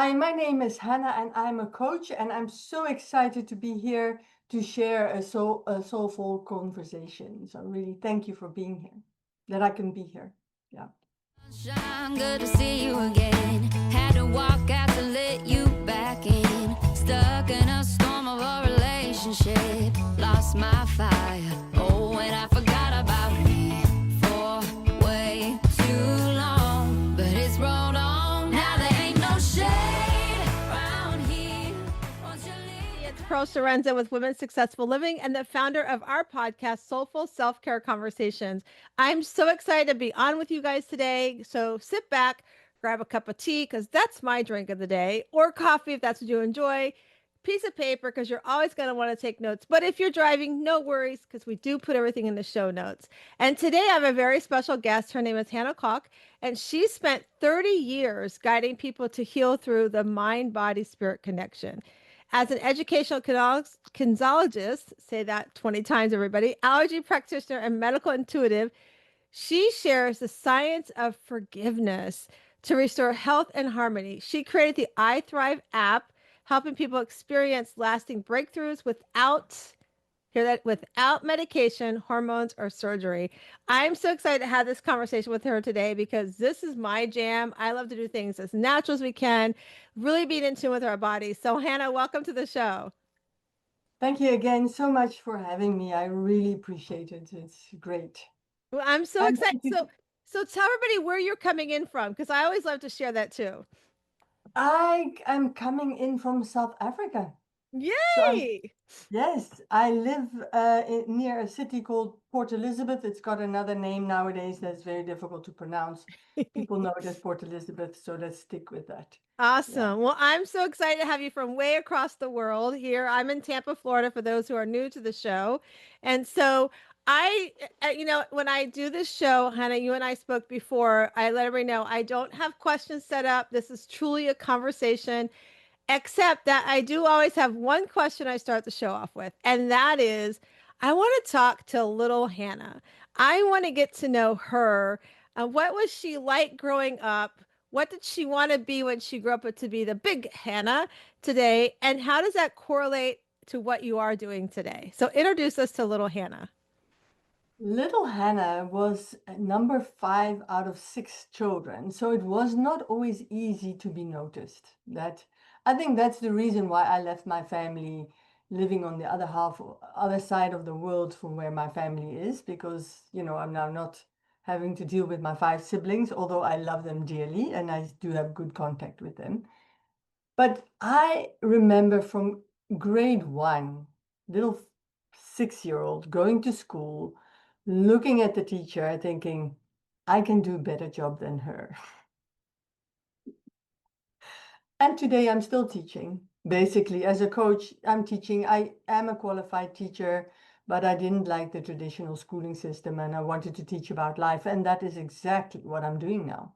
Hi, my name is Hanna and I'm a coach and I'm so excited to be here to share a soulful conversation. So really thank you for being here, that I can be here. Yeah. Sunshine, good to see you again. Had to walk out to let you back in. Stuck in a storm of a relationship. Lost my fire. Oh, and I forgot about me for way too long. But it's rolled on. Now there ain't no shade around here. Won't you leave? It's Pro Sorenza with Women's Successful Living and the founder of our podcast, Soulful Self-Care Conversations. I'm so excited to be on with you guys today. So sit back, grab a cup of tea, because that's my drink of the day, or coffee if that's what you enjoy. Piece of paper, because you're always going to want to take notes. But if you're driving, no worries, because we do put everything in the show notes. And today I have a very special guest. Her name is Hanna Kok, and she spent 30 years guiding people to heal through the mind, body, spirit connection. As an educational kinesiologist, say that 20 times, everybody, allergy practitioner, and medical intuitive, she shares the science of forgiveness to restore health and harmony. She created the I Thrive app, helping people experience lasting breakthroughs without Hear that? Without medication, hormones, or surgery. I'm so excited to have this conversation with her today because this is my jam. I love to do things as natural as we can, really being in tune with our bodies. So, Hannah, welcome to the show. Thank you again so much for having me. I really appreciate it. It's great. Well, I'm so And excited. thank you. So tell everybody where you're coming in from because I always love to share that too. I am coming in from South Africa. So Yay! yes, I live near a city called Port Elizabeth. It's got another name nowadays that's very difficult to pronounce. People know it as Port Elizabeth, so let's stick with that. Yeah. Awesome. Well, I'm so excited to have you from way across the world here. I'm in Tampa, Florida, for those who are new to the show. And so when I do this show, Hannah, you and I spoke before, I let everybody know I don't have questions set up. This is truly a conversation, except that I do always have one question I start the show off with. And that is, I want to talk to little Hannah. I want to get to know her. What was she like growing up? What did she want to be when she grew up to be the big Hannah today? And how does that correlate to what you are doing today? So introduce us to little Hannah. Little Hannah was number 5 out of 6 children, so it was not always easy to be noticed. That I think that's the reason why I left my family living on the other side of the world from where my family is, because I'm now not having to deal with my 5 siblings, although I love them dearly and I do have good contact with them. But I remember from grade 1, little 6-year-old going to school, looking at the teacher, thinking, I can do a better job than her. And today I'm still teaching. Basically, as a coach, I'm teaching. I am a qualified teacher, but I didn't like the traditional schooling system and I wanted to teach about life. And that is exactly what I'm doing now.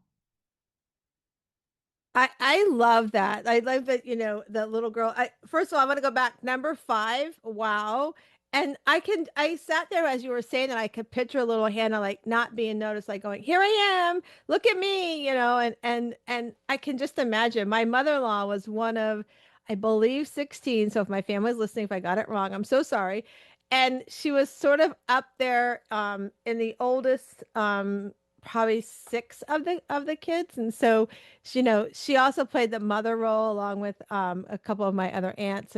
I love that. I love that, the little girl. First of all, I want to go back. Number 5. Wow. And I sat there as you were saying that I could picture a little Hannah like not being noticed, like going, here I am, look at me, and I can just imagine. My mother-in-law was one of, I believe, 16. So if my family's listening, if I got it wrong, I'm so sorry. And she was sort of up there in the oldest probably 6 of the kids. And so she also played the mother role along with a couple of my other aunts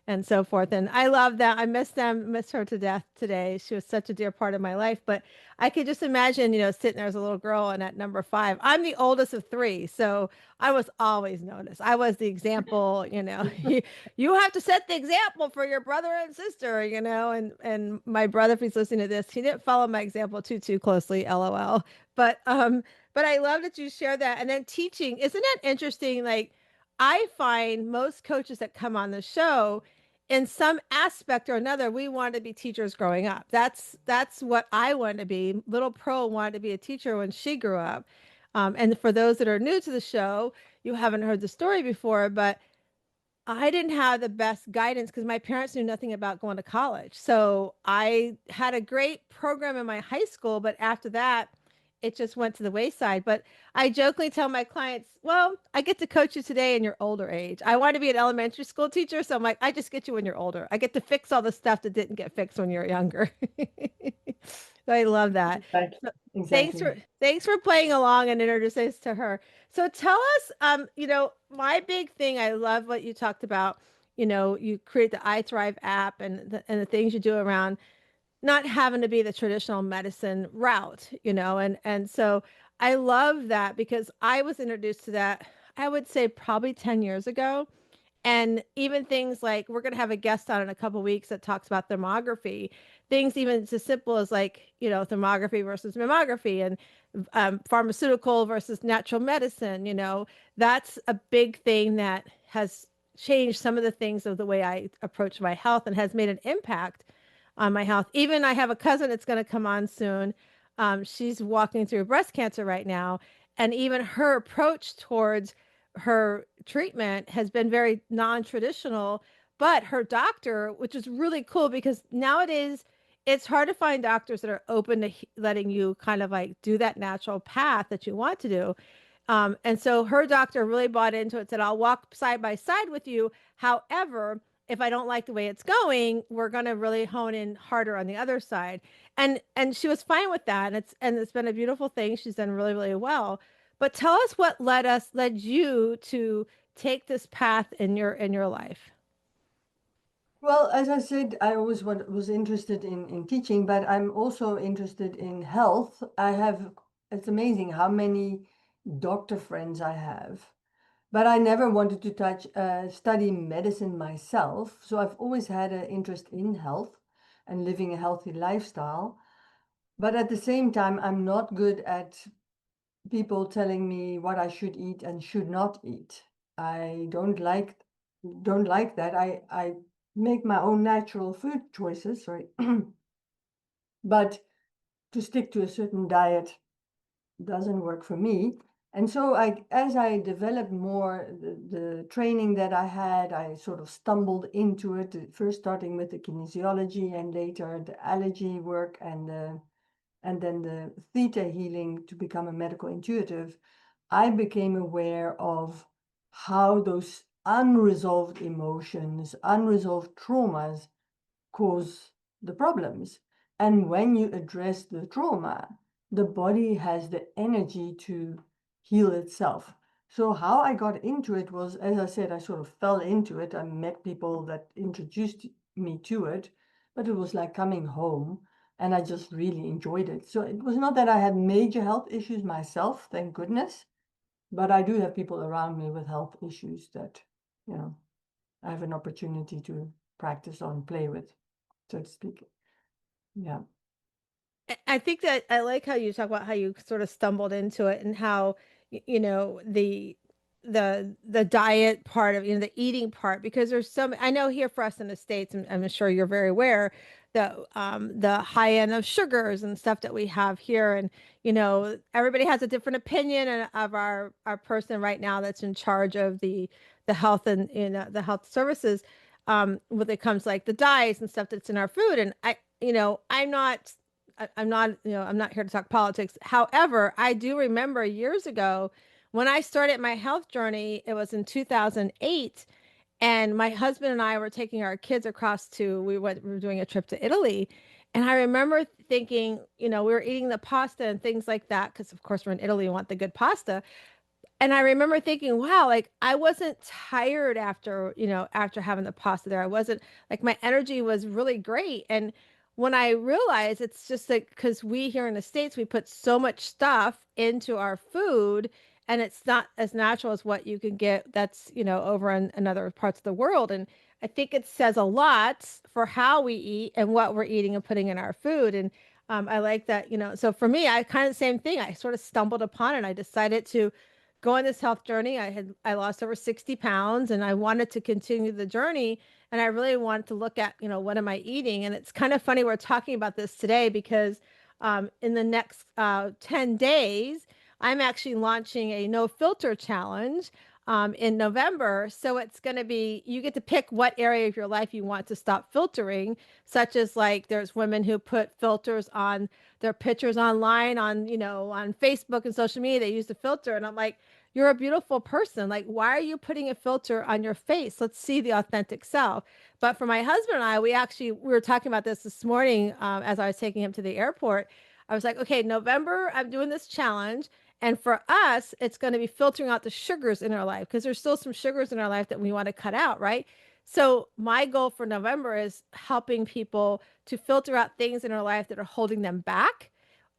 and so forth. And I love that. I miss them, miss her to death today. She was such a dear part of my life. But I could just imagine, sitting there as a little girl and at number 5. I'm the oldest of 3, so I was always noticed. I was the example, you have to set the example for your brother and sister, and my brother, if he's listening to this, he didn't follow my example too closely, LOL. But I love that you share that. And then teaching, isn't that interesting? Like, I find most coaches that come on the show, in some aspect or another, we wanted to be teachers growing up. That's what I wanted to be. Little Pearl wanted to be a teacher when she grew up. And for those that are new to the show, you haven't heard the story before, but I didn't have the best guidance because my parents knew nothing about going to college. So I had a great program in my high school, but after that, it just went to the wayside. But I jokingly tell my clients, well, I get to coach you today in your older age. I want to be an elementary school teacher, so I'm like, I just get you when you're older. I get to fix all the stuff that didn't get fixed when you were younger. So I love that. Exactly. So thanks Exactly. for thanks for playing along and introducing us to her. So tell us, my big thing, I love what you talked about. You create the I Thrive app and the things you do around not having to be the traditional medicine route, and so I love that because I was introduced to that, I would say probably 10 years ago. And even things like we're going to have a guest on in a couple weeks that talks about thermography, things even as simple as like, thermography versus mammography and pharmaceutical versus natural medicine, that's a big thing that has changed some of the things of the way I approach my health and has made an impact on my health. Even I have a cousin that's going to come on soon. She's walking through breast cancer right now. And even her approach towards her treatment has been very non-traditional, but her doctor, which is really cool because nowadays it's hard to find doctors that are open to letting you kind of like do that natural path that you want to do. And so her doctor really bought into it, said, I'll walk side by side with you. However, if I don't like the way it's going, we're going to really hone in harder on the other side. And she was fine with that. And it's been a beautiful thing. She's done really, really well. But tell us what led you to take this path in your life. Well, as I said, I always was interested in teaching, but I'm also interested in health. It's amazing how many doctor friends I have, but I never wanted to study medicine myself. So I've always had an interest in health and living a healthy lifestyle. But at the same time, I'm not good at people telling me what I should eat and should not eat. I don't like that. I make my own natural food choices, sorry. But to stick to a certain diet doesn't work for me. And so as I developed more the training that I had, I sort of stumbled into it, first starting with the kinesiology and later the allergy work and then the theta healing to become a medical intuitive. I became aware of how those unresolved emotions, unresolved traumas cause the problems. And when you address the trauma, the body has the energy to heal itself. So how I got into it was, as I said, I sort of fell into it. I met people that introduced me to it, but it was like coming home and I just really enjoyed it. So it was not that I had major health issues myself, thank goodness, but I do have people around me with health issues that, you know, I have an opportunity to practice on, play with, so to speak. Yeah. I think that I like how you talk about how you sort of stumbled into it and how the diet part of the eating part, because there's some, I know here for us in the States, and I'm sure you're very aware, the high end of sugars and stuff that we have here. And everybody has a different opinion of our person right now that's in charge of the health and the health services, when it comes like the dyes and stuff that's in our food. And I'm not here to talk politics. However, I do remember years ago when I started my health journey, it was in 2008. And my husband and I were taking our kids across we were doing a trip to Italy. And I remember thinking, we were eating the pasta and things like that. Cause of course we're in Italy, we want the good pasta. And I remember thinking, wow, like I wasn't tired after having the pasta there. I wasn't like my energy was really great. And when I realized it's just like because we here in the States, we put so much stuff into our food and it's not as natural as what you can get that's, over in other parts of the world. And I think it says a lot for how we eat and what we're eating and putting in our food. And I like that, so for me, I kind of the same thing. I sort of stumbled upon it. I decided to go on this health journey. I lost over 60 pounds and I wanted to continue the journey. And I really wanted to look at, what am I eating? And it's kind of funny we're talking about this today because in the next 10 days, I'm actually launching a no filter challenge. in November. So it's going to be, you get to pick what area of your life you want to stop filtering, such as like there's women who put filters on their pictures online on, on Facebook and social media. They use the filter. And I'm like, you're a beautiful person. Like, why are you putting a filter on your face? Let's see the authentic self. But for my husband and I, we were talking about this morning as I was taking him to the airport. I was like, okay, November, I'm doing this challenge. And for us, it's going to be filtering out the sugars in our life because there's still some sugars in our life that we want to cut out, right? So my goal for November is helping people to filter out things in our life that are holding them back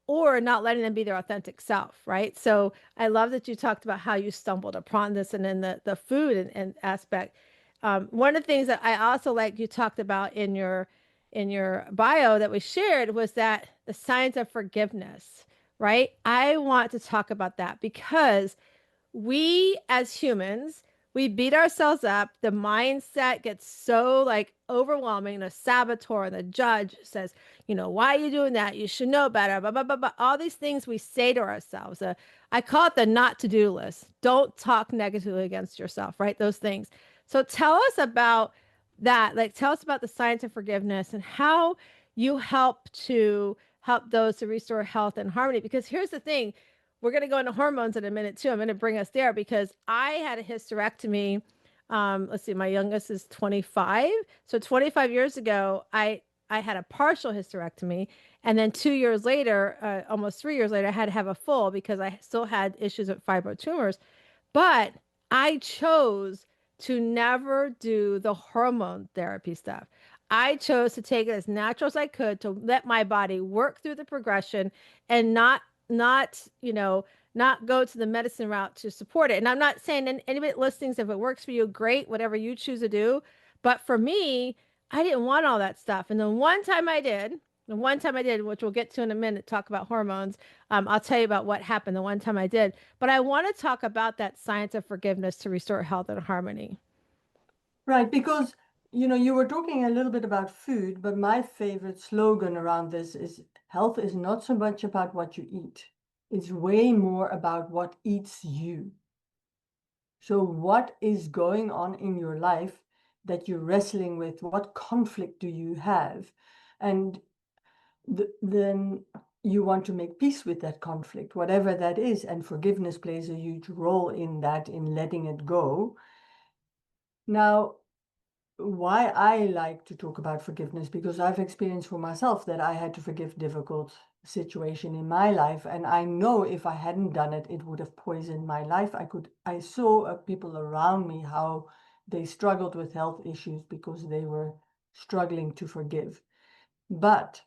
or not letting them be their authentic self, right? So I love that you talked about how you stumbled upon this and then the food and aspect. One of the things that I also like you talked about in your bio that we shared was that the signs of forgiveness, right? I want to talk about that because we as humans, we beat ourselves up. The mindset gets so like overwhelming. The saboteur and the judge says, why are you doing that? You should know better. Blah, blah, blah, blah. All these things we say to ourselves. I call it the not to do list. Don't talk negatively against yourself, right? Those things. So tell us about that. Like, tell us about the science of forgiveness and how you help those to restore health and harmony. Because here's the thing, we're going to go into hormones in a minute too. I'm going to bring us there because I had a hysterectomy. Let's see, my youngest is 25. So 25 years ago, I had a partial hysterectomy. And then 2 years later, almost 3 years later, I had to have a full because I still had issues with fibro tumors. But I chose to never do the hormone therapy stuff. I chose to take it as natural as I could to let my body work through the progression and not go to the medicine route to support it. And I'm not saying anybody listings, if it works for you, great, whatever you choose to do. But for me, I didn't want all that stuff. And the one time I did, which we'll get to in a minute, talk about hormones. I'll tell you about what happened the one time I did. But I want to talk about that science of forgiveness to restore health and harmony. Right, because you were talking a little bit about food, but my favorite slogan around this is health is not so much about what you eat. It's way more about what eats you. So what is going on in your life that you're wrestling with? What conflict do you have? And then you want to make peace with that conflict, whatever that is. And forgiveness plays a huge role in that, in letting it go. Now, why I like to talk about forgiveness, because I've experienced for myself that I had to forgive difficult situation in my life, and I know if I hadn't done it, it would have poisoned my life. I saw people around me how they struggled with health issues because they were struggling to forgive. But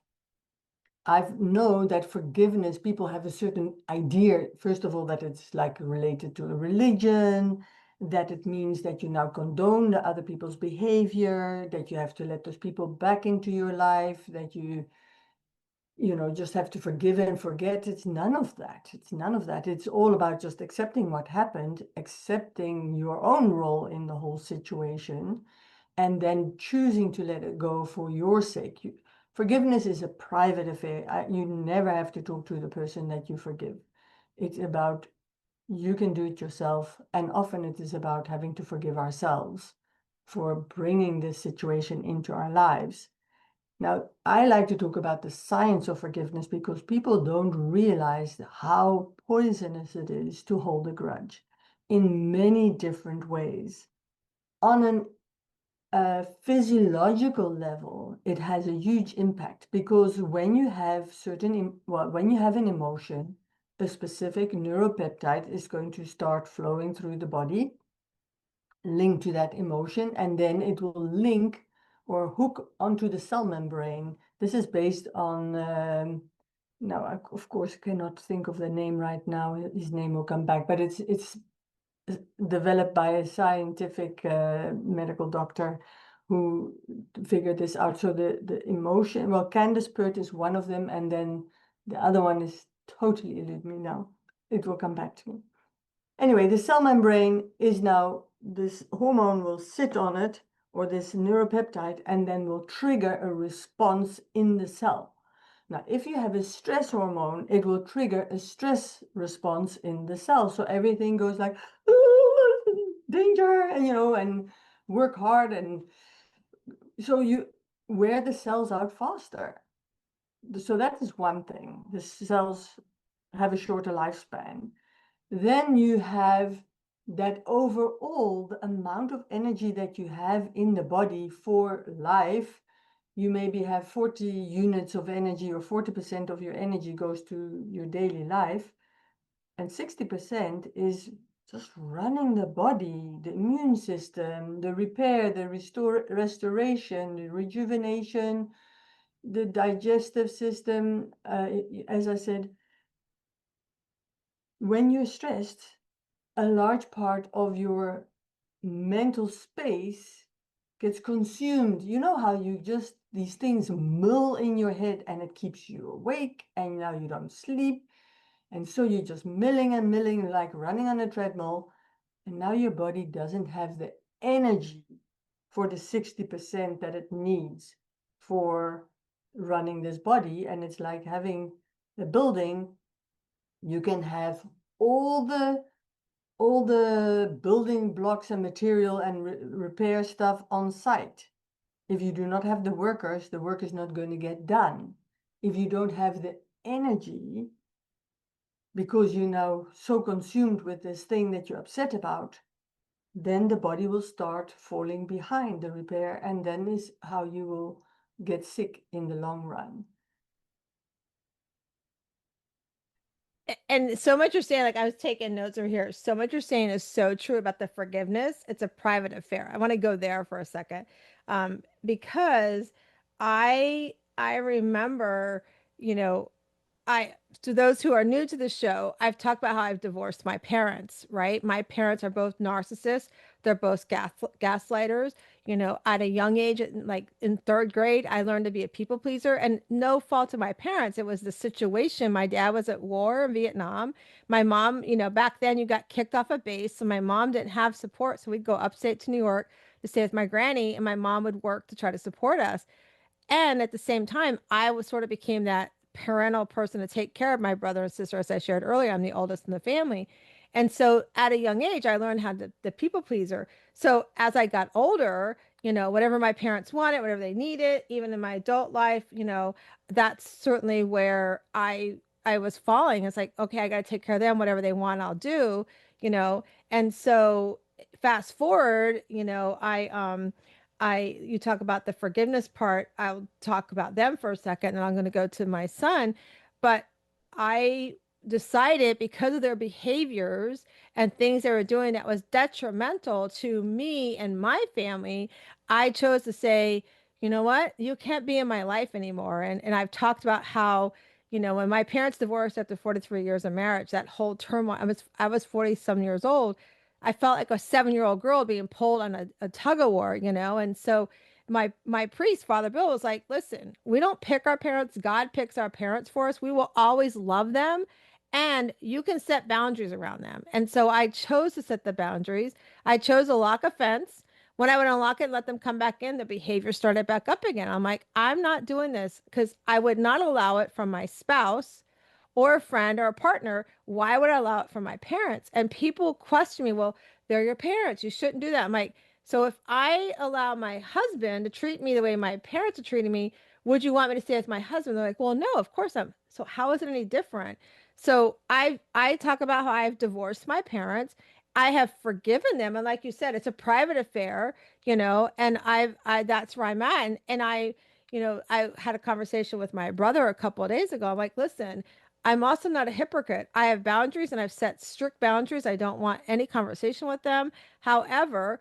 I know that forgiveness, people have a certain idea, first of all, that it's like related to a religion, that it means that you now condone the other people's behavior, that you have to let those people back into your life, that you just have to forgive and forget. It's none of that. It's none of that. It's all about just accepting what happened, accepting your own role in the whole situation, and then choosing to let it go for your sake. Forgiveness is a private affair. You never have to talk to the person that you forgive. It's about you can do it yourself. And often it is about having to forgive ourselves for bringing this situation into our lives. Now, I like to talk about the science of forgiveness because people don't realize how poisonous it is to hold a grudge in many different ways. On a physiological level, it has a huge impact because when you have when you have an emotion, a specific neuropeptide is going to start flowing through the body, linked to that emotion, and then it will link or hook onto the cell membrane. This is based on, now I, of course, cannot think of the name right now. His name will come back, but it's developed by a scientific medical doctor who figured this out. So the emotion, well, Candace Pert is one of them, and then the other one is totally elude me now. It will come back to me. Anyway, the cell membrane is now, this hormone will sit on it, or this neuropeptide, and then will trigger a response in the cell. Now, if you have a stress hormone, it will trigger a stress response in the cell. So everything goes like, danger, and and work hard, and so you wear the cells out faster. So that is one thing. The cells have a shorter lifespan. Then you have that overall, the amount of energy that you have in the body for life. You maybe have 40 units of energy, or 40% of your energy goes to your daily life, and 60% is just running the body, the immune system, the repair, the restoration, the rejuvenation, the digestive system. As I said, when you're stressed, a large part of your mental space gets consumed. You know how you just, these things mill in your head and it keeps you awake, and now you don't sleep. And so you're just milling and milling, like running on a treadmill. And now your body doesn't have the energy for the 60% that it needs for running this body. And it's like having a building. You can have all the building blocks and material and repair stuff on site. If you do not have the work is not going to get done. If you don't have the energy, because you're now so consumed with this thing that you're upset about, then the body will start falling behind the repair, and then is how you will get sick in the long run. And so much you're saying, like I was taking notes over here. So much you're saying is so true about the forgiveness. It's a private affair. I want to go there for a second, because I remember, you know, I to those who are new to the show, I've talked about how I've divorced my parents, right? My parents are both narcissists. They're both gaslighters. At a young age, like in third grade, I learned to be a people pleaser, and no fault of my parents. It was the situation. My dad was at war in Vietnam. My mom, back then you got kicked off a base, so my mom didn't have support. So we'd go upstate to New York to stay with my granny, and my mom would work to try to support us. And at the same time, I was sort of became that parental person to take care of my brother and sister, as I shared earlier. I'm the oldest in the family. And so at a young age, I learned how to the people pleaser. So as I got older, whatever my parents wanted, whatever they needed, even in my adult life, that's certainly where I was falling. It's like, okay, I got to take care of them, whatever they want, I'll do, you know. And so fast forward, you talk about the forgiveness part. I'll talk about them for a second, and I'm going to go to my son. But I decided, because of their behaviors and things they were doing that was detrimental to me and my family, I chose to say, you know what, you can't be in my life anymore. And I've talked about how, when my parents divorced after 43 years of marriage, that whole turmoil, I was 40 some years old. I felt like a 7-year-old girl being pulled on a tug of war, And so my priest, Father Bill, was like, listen, we don't pick our parents. God picks our parents for us. We will always love them. And you can set boundaries around them. And so I chose to set the boundaries. I chose to lock a fence. When I would unlock it and let them come back in, the behavior started back up again. I'm like, I'm not doing this, because I would not allow it from my spouse or a friend or a partner. Why would I allow it from my parents? And people question me, well, they're your parents. You shouldn't do that. I'm like, so if I allow my husband to treat me the way my parents are treating me, would you want me to stay with my husband? They're like, well, no, of course I'm. So how is it any different? So I talk about how I've divorced my parents. I have forgiven them. And like you said, it's a private affair, and I that's where I'm at. And I had a conversation with my brother a couple of days ago. I'm like, listen, I'm also not a hypocrite. I have boundaries, and I've set strict boundaries. I don't want any conversation with them. However,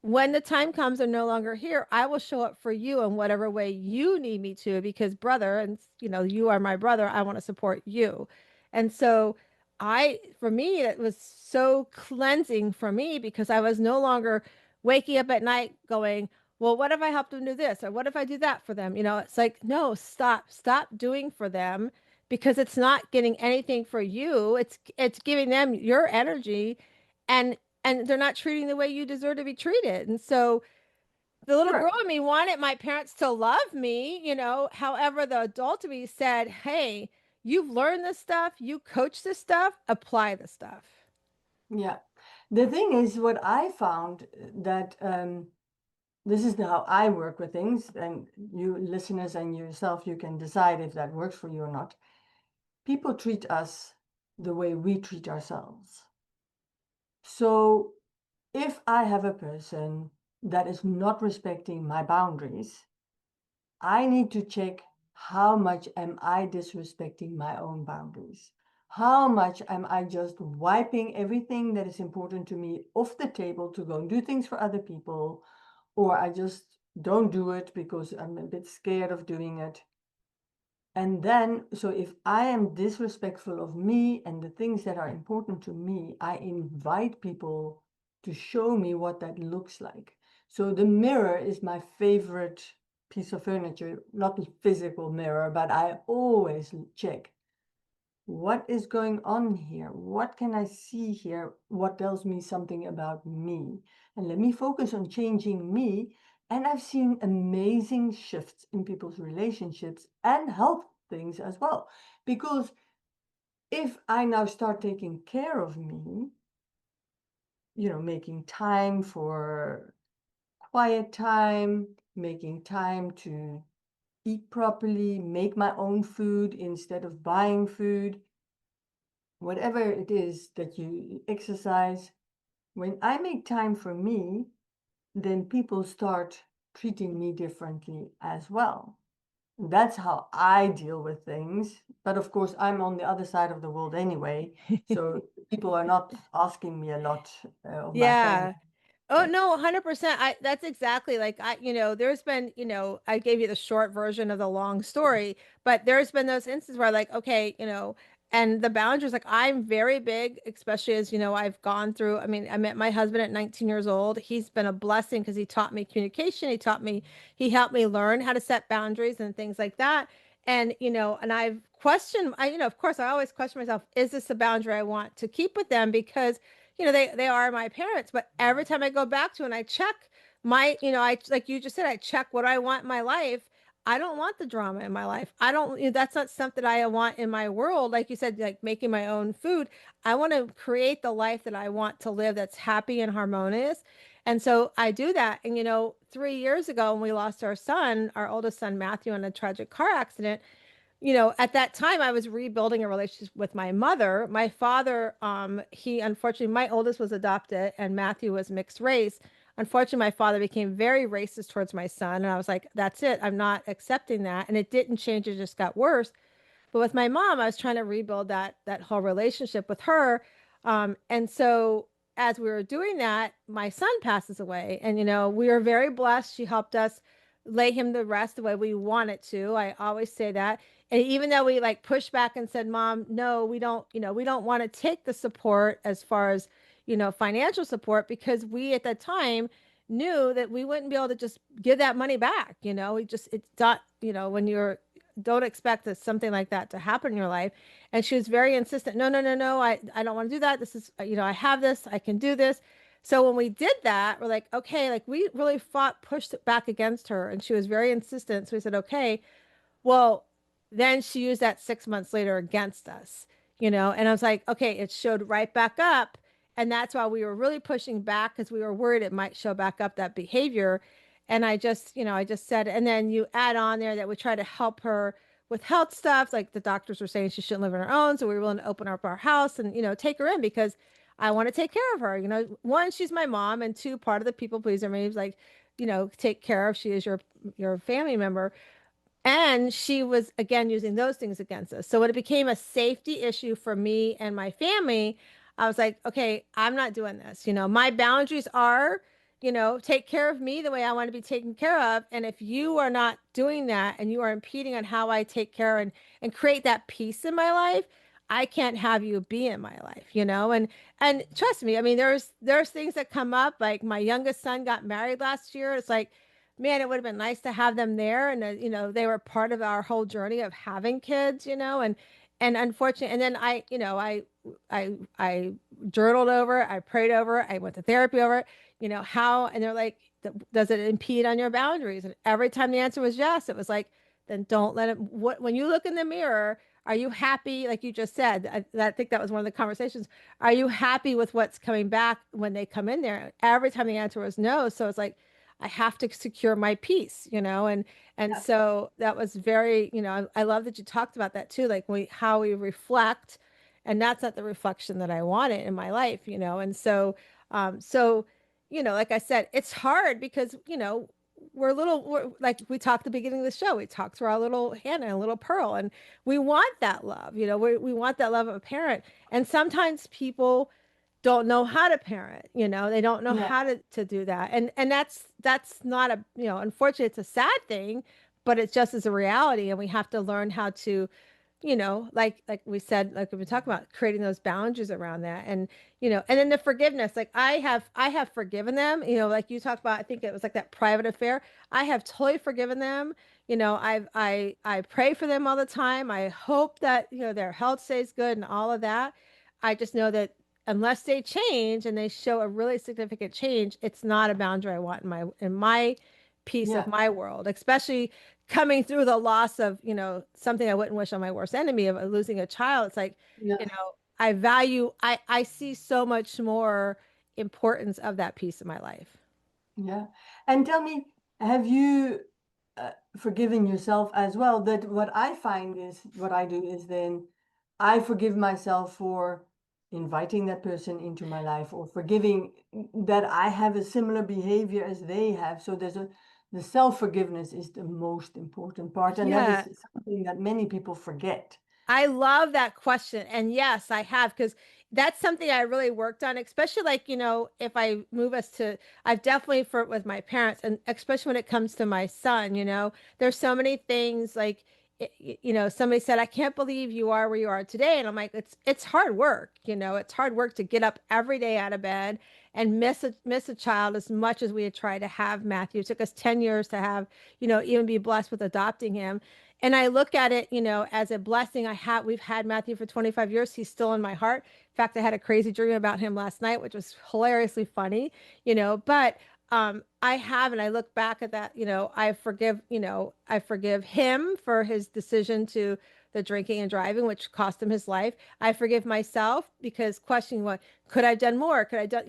when the time comes I'm no longer here, I will show up for you in whatever way you need me to, because brother, and you are my brother, I want to support you. And so for me, it was so cleansing for me, because I was no longer waking up at night going, well, what if I help them do this? Or what if I do that for them? It's like, no, stop doing for them, because it's not getting anything for you. It's giving them your energy, and they're not treating the way you deserve to be treated. And so the little Sure. girl in me wanted my parents to love me, However, the adult in me said, hey, you've learned this stuff, you coach this stuff, apply this stuff. Yeah. The thing is, what I found that this is how I work with things, and you listeners and yourself, you can decide if that works for you or not. People treat us the way we treat ourselves. So if I have a person that is not respecting my boundaries, I need to check how much am I disrespecting my own boundaries? How much am I just wiping everything that is important to me off the table to go and do things for other people? Or I just don't do it because I'm a bit scared of doing it. And then, so if I am disrespectful of me and the things that are important to me, I invite people to show me what that looks like. So the mirror is my favorite piece of furniture, not the physical mirror, but I always check what is going on here? What can I see here? What tells me something about me? And let me focus on changing me. And I've seen amazing shifts in people's relationships and health things as well. Because if I now start taking care of me, making time for quiet time, making time to eat properly, make my own food instead of buying food, whatever it is that you exercise, when I make time for me, then people start treating me differently as well. That's how I deal with things. But of course, I'm on the other side of the world anyway. So people are not asking me a lot of my family. Yeah. Oh Yeah. no, 100%. That's exactly like there's been, I gave you the short version of the long story, but there's been those instances where like, okay, and the boundaries, like I'm very big, especially as, I've gone through, I mean, I met my husband at 19 years old. He's been a blessing because he taught me communication. He helped me learn how to set boundaries and things like that. And, and I've questioned, of course, I always question myself, is this a boundary I want to keep with them? Because they are my parents, but every time I go back to and I check my, I like you just said, I check what I want in my life. I don't want the drama in my life. I don't, that's not something I want in my world. Like you said, like making my own food. I want to create the life that I want to live that's happy and harmonious. And so I do that. And 3 years ago when we lost our son, our oldest son, Matthew, in a tragic car accident, at that time I was rebuilding a relationship with my mother. My father, he unfortunately, my oldest was adopted and Matthew was mixed race. Unfortunately, my father became very racist towards my son. And I was like, that's it. I'm not accepting that. And it didn't change. It just got worse. But with my mom, I was trying to rebuild that whole relationship with her. And so as we were doing that, my son passes away. And we were very blessed. She helped us lay him to rest the way we wanted to. I always say that. And even though we like pushed back and said, Mom, no, we don't want to take the support as far as, financial support, because we at that time knew that we wouldn't be able to just give that money back. We just, it's not, when you're, don't expect that something like that to happen in your life. And she was very insistent. No, no, no, no. I don't want to do that. This is, I have this, I can do this. So when we did that, we're like, okay, like we really pushed it back against her. And she was very insistent. So we said, okay, well, then she used that 6 months later against us, and I was like, okay, it showed right back up. And that's why we were really pushing back, because we were worried it might show back up that behavior. And I just said, and then you add on there that we try to help her with health stuff. Like the doctors were saying she shouldn't live on her own. So we were willing to open up our house and, take her in because I want to take care of her. One, she's my mom, and two, part of the people pleaser me is like, take care of, she is your family member. And she was again using those things against us. So when it became a safety issue for me and my family, I was like, okay, I'm not doing this. My boundaries are, take care of me the way I want to be taken care of. And if you are not doing that and you are impeding on how I take care and create that peace in my life, I can't have you be in my life, and trust me, I mean, there's things that come up. Like my youngest son got married last year. It's like, man, it would have been nice to have them there. And, they were part of our whole journey of having kids, and unfortunately, and then I journaled over it, I prayed over it, I went to therapy over it, how, and they're like, does it impede on your boundaries? And every time the answer was yes, it was like, then don't let it, when you look in the mirror, Are you happy? Like you just said, I think that was one of the conversations. Are you happy with what's coming back when they come in there? Every time the answer was no. So it's like, I have to secure my peace, and Yeah. so that was very, I love that you talked about that too, like how we reflect, and that's not the reflection that I wanted in my life, and so like I said, it's hard because we're like we talked at the beginning of the show. We talked to our little Hannah and little Pearl, and we want that love. We want that love of a parent. And sometimes people don't know how to parent. They don't know Yeah. how to do that. And that's not a, unfortunately, it's a sad thing, but it's just as a reality. And we have to learn how to, like we said, like we've been talking about, creating those boundaries around that. And and then the forgiveness, like I have forgiven them, like you talked about. I think it was like that private affair. I have totally forgiven them. I pray for them all the time. I hope that their health stays good and all of that. I just know that unless they change and they show a really significant change, it's not a boundary I want in my piece of Yeah. my world, especially coming through the loss of, something I wouldn't wish on my worst enemy, of losing a child. It's like, Yeah. I see so much more importance of that piece of my life. Yeah. And tell me, have you forgiven yourself as well? That what I find is what I do is then I forgive myself for inviting that person into my life, or forgiving that I have a similar behavior as they have. So the self-forgiveness is the most important part. And that Yeah. is something that many people forget. I love that question. And yes, I have, because that's something I really worked on, especially like, if I move us to, I've definitely for with my parents, and especially when it comes to my son, there's so many things like, somebody said, I can't believe you are where you are today. And I'm like, it's hard work, it's hard work to get up every day out of bed and miss a child as much as we had tried to have Matthew. It took us 10 years to have, even be blessed with adopting him. And I look at it, as a blessing. We've had Matthew for 25 years. He's still in my heart. In fact, I had a crazy dream about him last night, which was hilariously funny, but I have, and I look back at that, I forgive him for his decision to the drinking and driving, which cost him his life. I forgive myself because questioning, what could I have done more? Could I done,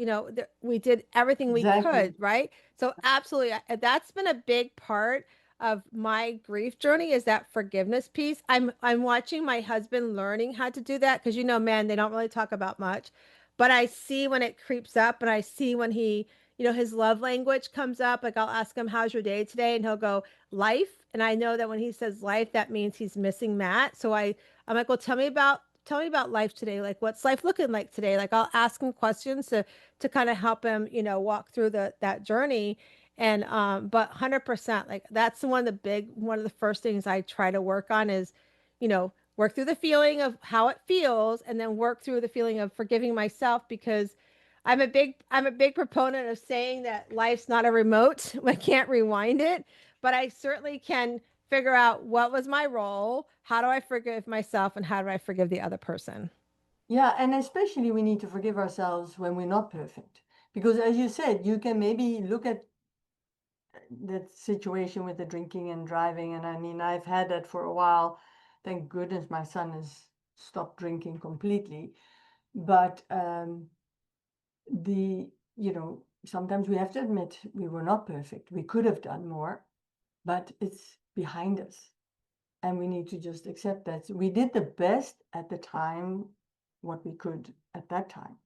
we did everything we Exactly. could, right? So absolutely, that's been a big part of my grief journey, is that forgiveness piece. I'm watching my husband learning how to do that, because men, they don't really talk about much, but I see when it creeps up, and I see when he, his love language comes up. Like I'll ask him, how's your day today? And he'll go, life. And I know that when he says life, that means he's missing Matt. So I'm like, well, tell me about life today. Like, what's life looking like today? Like, I'll ask him questions to kind of help him, walk through that journey. And but 100%, like that's one of the first things I try to work on is, work through the feeling of how it feels, and then work through the feeling of forgiving myself, because I'm a big proponent of saying that life's not a remote. I can't rewind it, but I certainly can figure out what was my role, how do I forgive myself, and how do I forgive the other person. Yeah, and especially we need to forgive ourselves when we're not perfect. Because as you said, you can maybe look at that situation with the drinking and driving. And I mean, I've had that for a while. Thank goodness my son has stopped drinking completely. But sometimes we have to admit we were not perfect. We could have done more, but it's behind us. And we need to just accept that we did the best at the time, what we could at that time.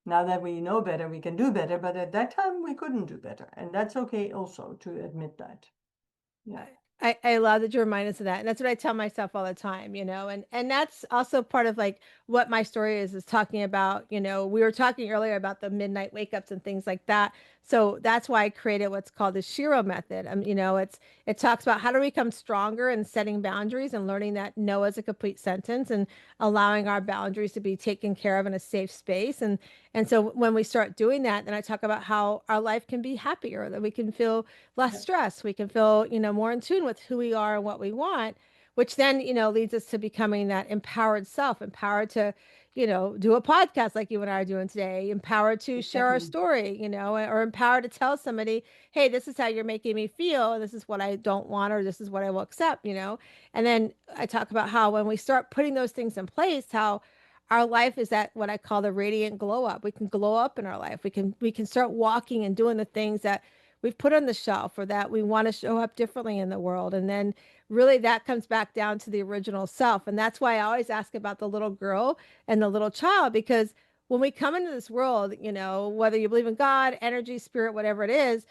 Now that we know better, we can do better, but at that time we couldn't do better. And that's okay also to admit that. Yeah. I love that you remind us of that. And that's what I tell myself all the time, and that's also part of like what my story is talking about. We were talking earlier about the midnight wake ups and things like that. So that's why I created what's called the Shiro method. It talks about how to become stronger and setting boundaries, and learning that no is a complete sentence, and allowing our boundaries to be taken care of in a safe space. And so when we start doing that, then I talk about how our life can be happier, that we can feel less Yeah. stress, we can feel, more in tune with who we are and what we want, which then, leads us to becoming that empowered self, empowered to, do a podcast like you and I are doing today, empowered to share our Exactly. story, or empowered to tell somebody, hey, this is how you're making me feel. This is what I don't want, or this is what I will accept. And then I talk about how when we start putting those things in place, how our life is that what I call the radiant glow up. We can glow up in our life. We can start walking and doing the things that we've put on the shelf or that we want to show up differently in the world. And then really that comes back down to the original self. And that's why I always ask about the little girl and the little child, because when we come into this world, whether you believe in God, energy, spirit, whatever it is,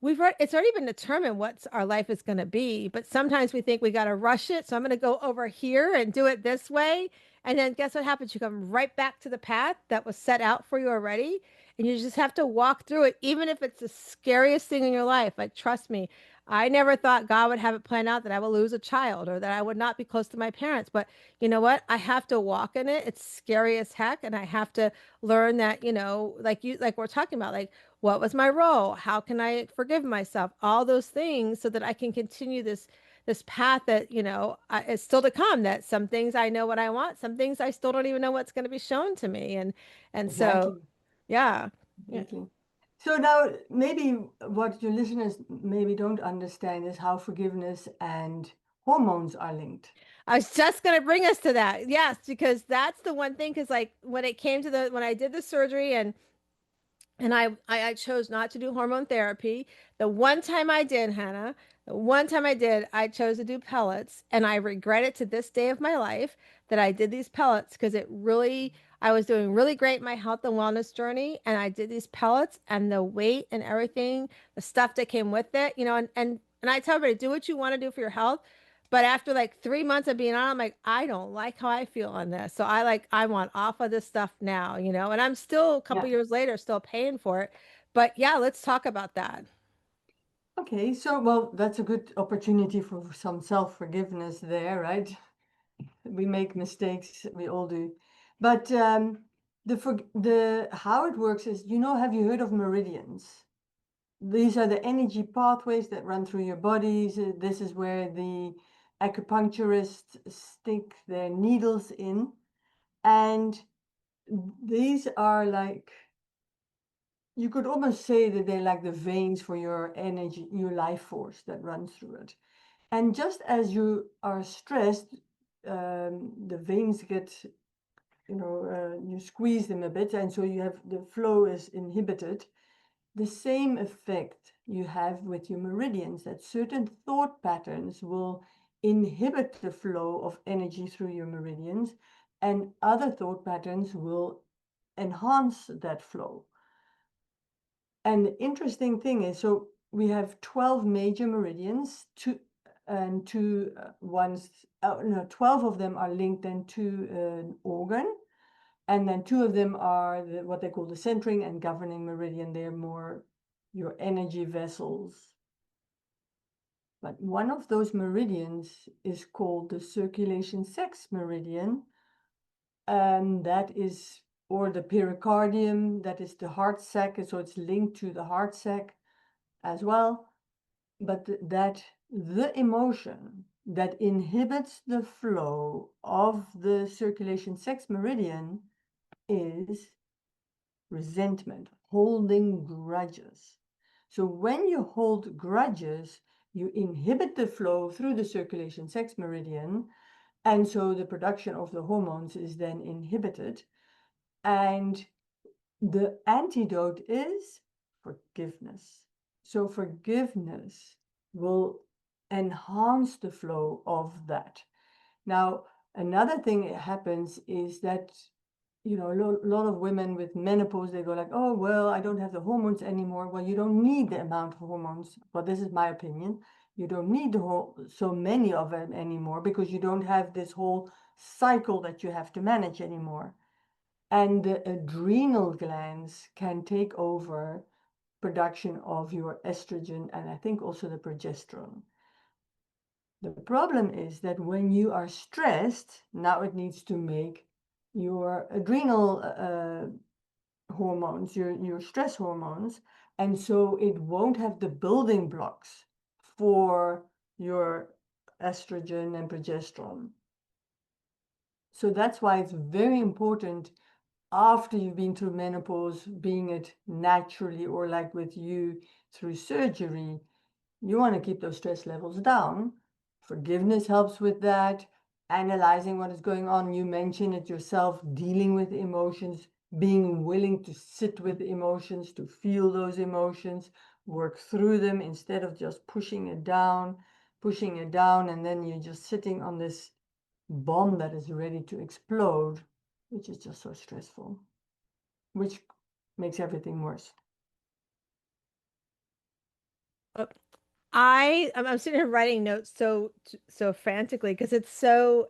it's already been determined what our life is going to be, but sometimes we think we got to rush it, so I'm going to go over here and do it this way, and then guess what happens? You come right back to the path that was set out for you already, and you just have to walk through it, even if it's the scariest thing in your life. Like, trust me, I never thought God would have it planned out that I would lose a child or that I would not be close to my parents, but you know what? I have to walk in it. It's scary as heck, and I have to learn that, like we're talking about, like, what was my role? How can I forgive myself? All those things so that I can continue this path that, is still to come. That some things I know what I want, some things I still don't even know what's going to be shown to me. And so, Exactly. yeah. Yeah. Exactly. So now maybe what your listeners maybe don't understand is how forgiveness and hormones are linked. I was just going to bring us to that. Yes, because that's the one thing. Because like when it came to when I did the surgery and I chose not to do hormone therapy. The one time I did, Hannah, the one time I did, I chose to do pellets, and I regret it to this day of my life that I did these pellets because I was doing really great in my health and wellness journey, and I did these pellets, and the weight and everything, the stuff that came with it, and I tell everybody, do what you want to do for your health. But after like 3 months of being on, I'm like, I don't like how I feel on this. So I want off of this stuff now, and I'm still a couple Yeah. years later, still paying for it. But yeah, let's talk about that. Okay. So, well, that's a good opportunity for some self-forgiveness there, right? We make mistakes, we all do. But the how it works is, have you heard of meridians? These are the energy pathways that run through your bodies. This is where the acupuncturists stick their needles in. And these are like, you could almost say that they're like the veins for your energy, your life force that runs through it. And just as you are stressed, the veins get, you squeeze them a bit, and so you have the flow is inhibited. The same effect you have with your meridians, that certain thought patterns will inhibit the flow of energy through your meridians, and other thought patterns will enhance that flow. And the interesting thing is, so we have 12 major meridians, two ones, no, 12 of them are linked then to an organ, and then two of them are what they call the centering and governing meridian. They're more your energy vessels. But one of those meridians is called the circulation sex meridian, and that is, or the pericardium, that is the heart sac, and so it's linked to the heart sac as well. But that the emotion that inhibits the flow of the circulation sex meridian is resentment, holding grudges. So when you hold grudges, you inhibit the flow through the circulation sex meridian, and so the production of the hormones is then inhibited. And the antidote is forgiveness. So forgiveness will enhance the flow of that. Now, another thing that happens is that, a lot of women with menopause, they go like, oh, well, I don't have the hormones anymore. Well, you don't need the amount of hormones. Well, this is my opinion. You don't need so many of them anymore because you don't have this whole cycle that you have to manage anymore. And the adrenal glands can take over production of your estrogen and I think also the progesterone. The problem is that when you are stressed, now it needs to make your adrenal hormones, your stress hormones, and so it won't have the building blocks for your estrogen and progesterone. So that's why it's very important after you've been through menopause, being it naturally or like with you through surgery, you want to keep those stress levels down. Forgiveness helps with that. Analyzing what is going on. You mentioned it yourself, dealing with emotions, being willing to sit with the emotions, to feel those emotions, work through them instead of just pushing it down, and then you're just sitting on this bomb that is ready to explode, which is just so stressful, which makes everything worse. Uh, I'm sitting here writing notes so frantically because it so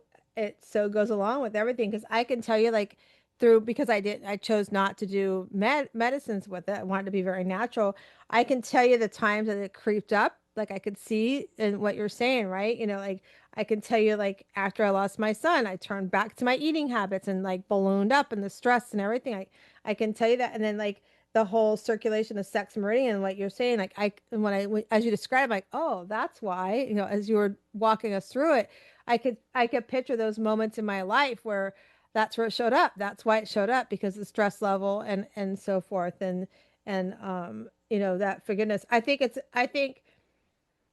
goes along with everything because I can tell you like through because I chose not to do medicines with it. I wanted to be very natural. I can tell you the times that it creeped up, like I could see in what you're saying, right? You know, like I can tell you like after I lost my son, I turned back to my eating habits and like ballooned up and the stress and everything. I can tell you that, and then like the whole circulation of sex meridian, what you're saying, like as you described, like, oh, that's why, you know, as you were walking us through it, I could picture those moments in my life where that's where it showed up. That's why it showed up because the stress level and so forth. And you know, that forgiveness. I think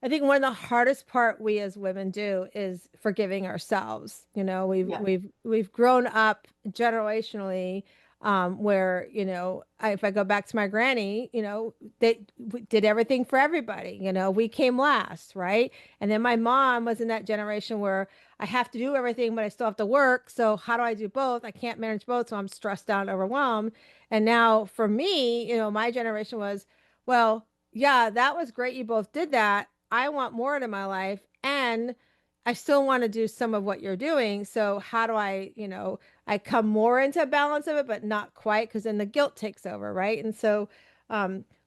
one of the hardest part we as women do is forgiving ourselves. You know, Yeah. we've grown up generationally where, you know, if I go back to my granny, you know, they did everything for everybody. You know, we came last, right? And then my mom was in that generation where I have to do everything, but I still have to work. So how do I do both? I can't manage both, so I'm stressed out and overwhelmed. And now for me, you know, my generation was, well, yeah, that was great. You both did that. I want more in my life and I still want to do some of what you're doing. So how do I, you know, I come more into balance of it, but not quite because then the guilt takes over, right? And so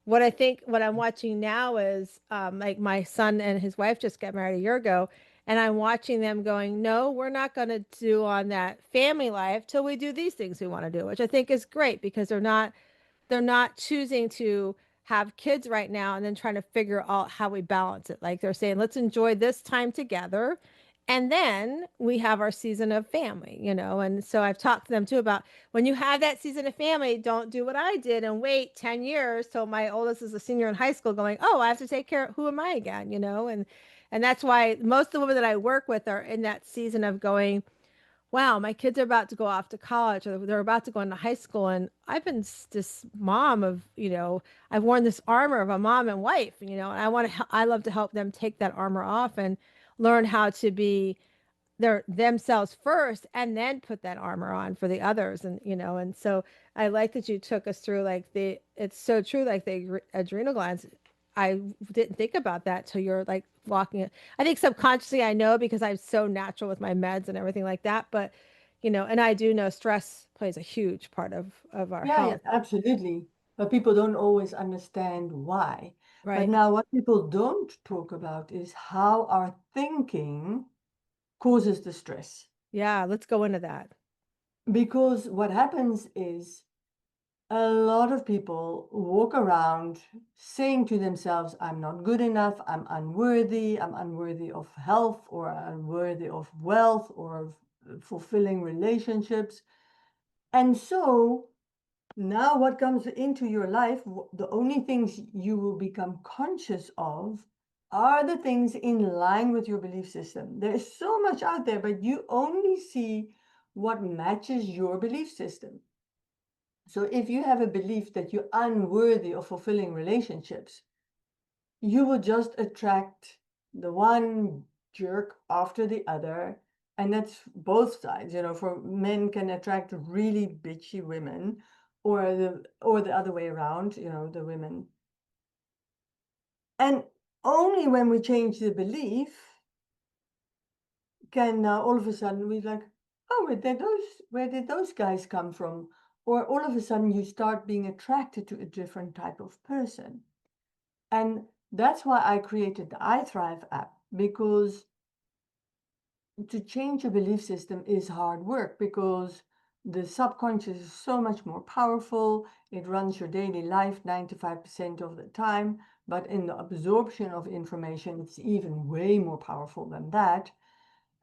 what I think what I'm watching now is like my son and his wife just got married a year ago. And I'm watching them going, no, we're not going to do on that family life till we do these things we want to do, which I think is great because they're not choosing to have kids right now and then trying to figure out how we balance it. Like they're saying, let's enjoy this time together. And then we have our season of family, you know. And so I've talked to them too about when you have that season of family, don't do what I did and wait 10 years till my oldest is a senior in high school going, oh, I have to take care of who am I again, you know? And that's why most of the women that I work with are in that season of going, wow, my kids are about to go off to college or they're about to go into high school. And I've been this mom of, you know, I've worn this armor of a mom and wife, you know, and I love to help them take that armor off and learn how to be themselves first and then put that armor on for the others. And, you know, and so I like that you took us through like it's so true, like the adrenal glands. I didn't think about that till you're like walking it. I think subconsciously I know because I'm so natural with my meds and everything like that. But, you know, and I do know stress plays a huge part of our Yeah, yeah, health. absolutely. But people don't always understand why. But Right. now, what people don't talk about is how our thinking causes the stress. Yeah. Let's go into that. Because what happens is a lot of people walk around saying to themselves, I'm not good enough, I'm unworthy of health, or unworthy of wealth, or of fulfilling relationships. And so now, what comes into your life, the only things you will become conscious of are the things in line with your belief system. There's so much out there, but you only see what matches your belief system. So, if you have a belief that you're unworthy of fulfilling relationships, you will just attract the one jerk after the other. And that's both sides, you know, for men can attract really bitchy women, or the other way around, you know, the women. And only when we change the belief can all of a sudden we like, oh, where did those guys come from? Or all of a sudden you start being attracted to a different type of person. And that's why I created the I Thrive app, because to change your belief system is hard work, because the subconscious is so much more powerful. It runs your daily life 95% of the time, but in the absorption of information, it's even way more powerful than that.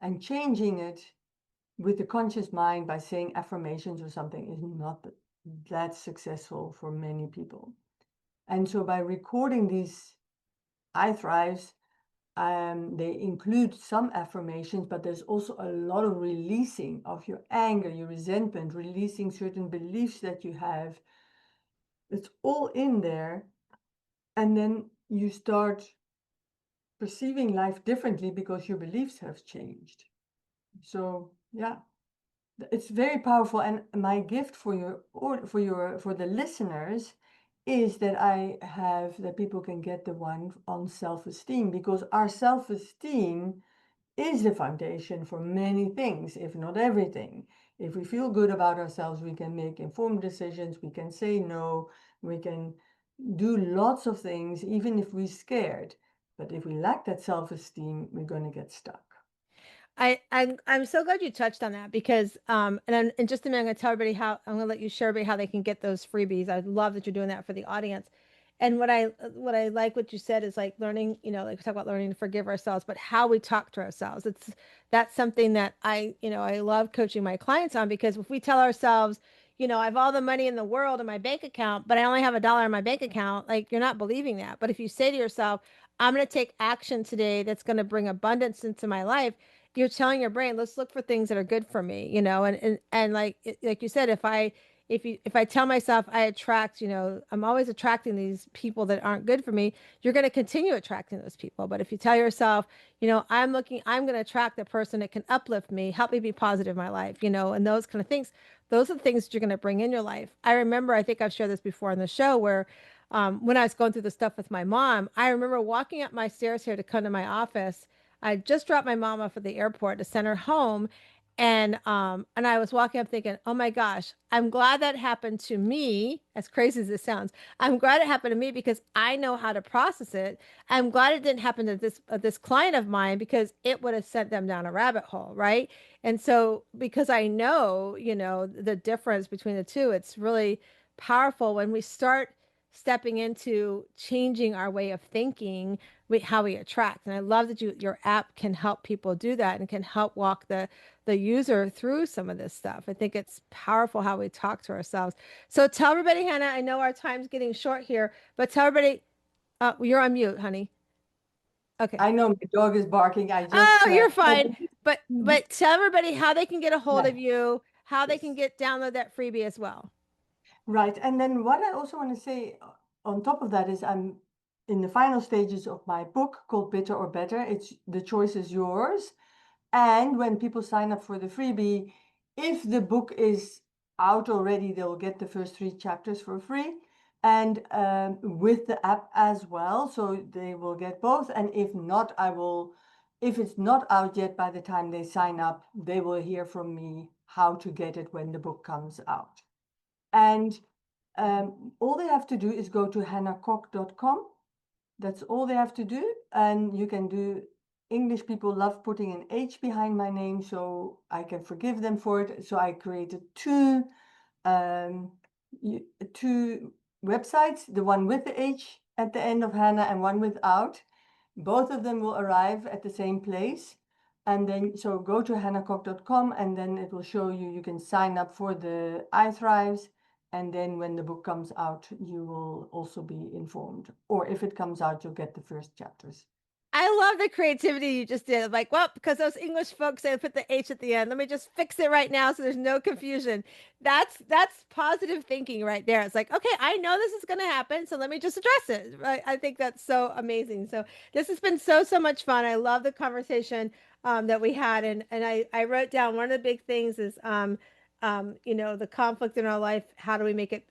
And changing it with the conscious mind by saying affirmations or something is not that successful for many people. And so by recording these I thrives, they include some affirmations, but there's also a lot of releasing of your anger, your resentment, releasing certain beliefs that you have. It's all in there. And then you start perceiving life differently because your beliefs have changed. So, yeah, it's very powerful. And my gift for for the listeners is that I have that people can get the one on self-esteem, because our self-esteem is the foundation for many things, if not everything. If we feel good about ourselves, we can make informed decisions, we can say no, we can do lots of things, even if we're scared. But if we lack that self-esteem, we're going to get stuck. I'm so glad you touched on that because and in just a minute I'm going to tell everybody how I'm going to let you share everybody how they can get those freebies. I love that you're doing that for the audience. And what I like what you said is like learning, like we talk about learning to forgive ourselves, but how we talk to ourselves. That's something that I love coaching my clients on, because if we tell ourselves, I have all the money in the world in my bank account, but I only have $1 in my bank account, like you're not believing that. But if you say to yourself, I'm going to take action today that's going to bring abundance into my life, you're telling your brain, let's look for things that are good for me, and like you said, if I tell myself I attract, I'm always attracting these people that aren't good for me, you're going to continue attracting those people. But if you tell yourself, I'm going to attract the person that can uplift me, help me be positive in my life, and those kind of things, those are the things that you're going to bring in your life. I remember, I think I've shared this before on the show, where when I was going through the stuff with my mom, I remember walking up my stairs here to come to my office. I just dropped my mom off at the airport to send her home. And I was walking up thinking, oh my gosh, I'm glad that happened to me. As crazy as it sounds, I'm glad it happened to me because I know how to process it. I'm glad it didn't happen to this client of mine, because it would have sent them down a rabbit hole, right? And so because I know, the difference between the two, it's really powerful when we start stepping into changing our way of thinking, how we attract. And I love that your app can help people do that and can help walk the user through some of this stuff. I think it's powerful how we talk to ourselves. So tell everybody, Hannah, I know our time's getting short here, but tell everybody, you're on mute, honey. Okay. I know my dog is barking. I just, Oh, you're but fine. But tell everybody how they can get a hold yeah, of you, how they can yes. get download that freebie as well. Right. And then what I also want to say on top of that is I'm in the final stages of my book called Bitter or Better. It's The Choice is Yours. And when people sign up for the freebie, if the book is out already, they'll get the first 3 chapters for free, and with the app as well. So they will get both. And if not, if it's not out yet by the time they sign up, they will hear from me how to get it when the book comes out. And all they have to do is go to hannakok.com. That's all they have to do. And you can do, English people love putting an H behind my name, so I can forgive them for it. So I created um, two websites, the one with the H at the end of Hannah and one without. Both of them will arrive at the same place. And then, so go to hannakok.com and then it will show you, you can sign up for the iThrives. And then when the book comes out, you will also be informed. Or if it comes out, you'll get the first chapters. I love the creativity you just did. Like, well, because those English folks, they put the H at the end. Let me just fix it right now so there's no confusion. That's positive thinking right there. It's like, okay, I know this is going to happen, so let me just address it. Right? I think that's so amazing. So this has been so much fun. I love the conversation that we had, and I wrote down one of the big things is the conflict in our life. How do we make it?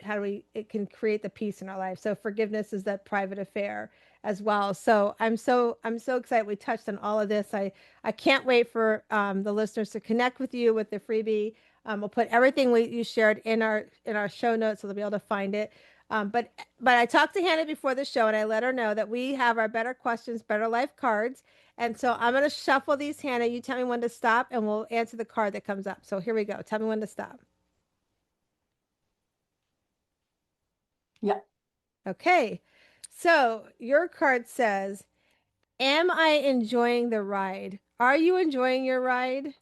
It can create the peace in our life. So forgiveness is that private affair as well. So I'm so excited we touched on all of this. I can't wait for the listeners to connect with you with the freebie. We'll put everything you shared in our show notes so they'll be able to find it. But I talked to Hannah before the show and I let her know that we have our Better Questions, Better Life cards. And so I'm going to shuffle these, Hannah. You tell me when to stop and we'll answer the card that comes up. So here we go. Tell me when to stop. Yeah. Okay. So your card says, am I enjoying the ride? Are you enjoying your ride?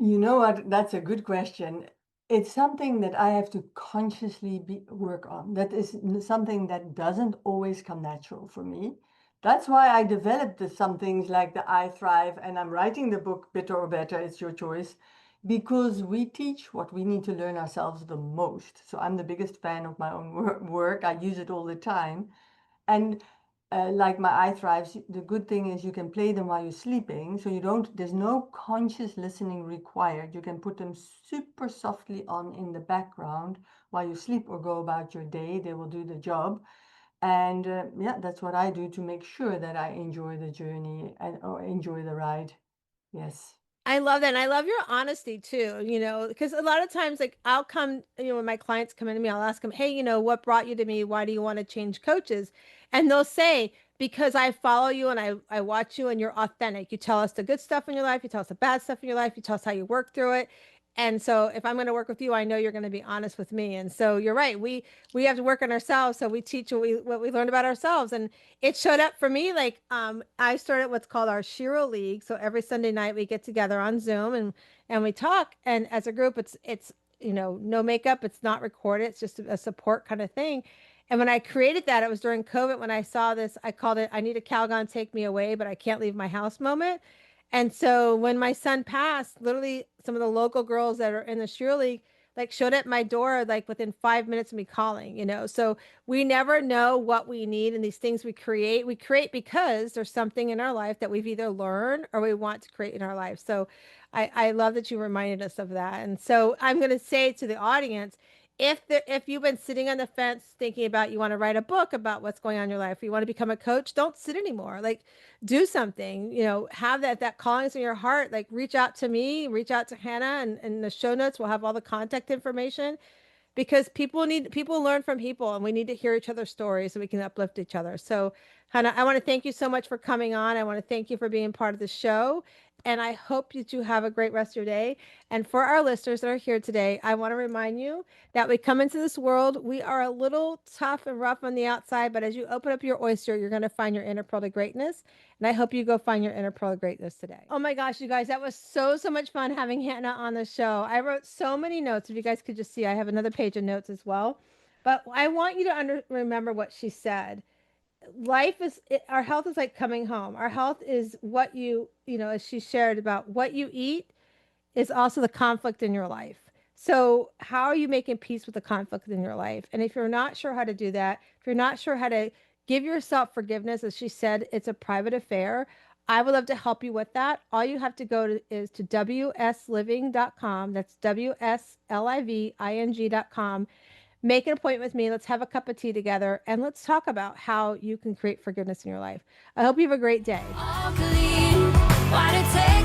You know what? That's a good question. It's something that I have to consciously work on. That is something that doesn't always come natural for me. That's why I developed some things like the I Thrive, and I'm writing the book Bitter or Better, it's your choice, because we teach what we need to learn ourselves the most. So I'm the biggest fan of my own work. I use it all the time. And like my eye thrives, the good thing is you can play them while you're sleeping. So you don't, there's no conscious listening required. You can put them super softly on in the background while you sleep or go about your day. They will do the job. And yeah, that's what I do to make sure that I enjoy the journey and or enjoy the ride. Yes. I love that. And I love your honesty too, because a lot of times, like, I'll come, when my clients come into me, I'll ask them, hey, what brought you to me? Why do you want to change coaches? And they'll say, because I follow you and I watch you and you're authentic. You tell us the good stuff in your life. You tell us the bad stuff in your life. You tell us how you work through it. And so if I'm going to work with you, I know you're going to be honest with me. And so you're right. We have to work on ourselves. So we teach what we learned about ourselves. And it showed up for me like I started what's called our Shiro League. So every Sunday night we get together on Zoom and we talk. And as a group, it's no makeup, it's not recorded, it's just a support kind of thing. And when I created that, it was during COVID when I saw this, I called it I need a Calgon take me away, but I can't leave my house moment. And so when my son passed, literally some of the local girls that are in the Shiro League like showed at my door like within 5 minutes of me calling. So we never know what we need, and these things we create because there's something in our life that we've either learned or we want to create in our life. So I love that you reminded us of that. And so I'm going to say to the audience, if you've been sitting on the fence thinking about you want to write a book about what's going on in your life, or you want to become a coach, don't sit anymore. Like, do something, have that callings in your heart. Like, reach out to me, reach out to Hannah, and in the show notes we'll have all the contact information, because people learn from people, and we need to hear each other's stories so we can uplift each other. So Hannah, I want to thank you so much for coming on. I want to thank you for being part of the show, and I hope that you have a great rest of your day. And for our listeners that are here today, I want to remind you that we come into this world, we are a little tough and rough on the outside, but as you open up your oyster, you're going to find your inner pearl of greatness. And I hope you go find your inner pearl of greatness today. Oh my gosh, you guys, that was so much fun having Hannah on the show. I wrote so many notes. If you guys could just see, I have another page of notes as well. But I want you to remember what she said. Our health is like coming home. Our health is what as she shared about what you eat is also the conflict in your life. So, how are you making peace with the conflict in your life? And if you're not sure how to do that, if you're not sure how to give yourself forgiveness, as she said, it's a private affair. I would love to help you with that. All you have to go to is to wsliving.com. That's WSLIVING.com. Make an appointment with me. Let's have a cup of tea together and let's talk about how you can create forgiveness in your life. I hope you have a great day. All clean. Why'd it take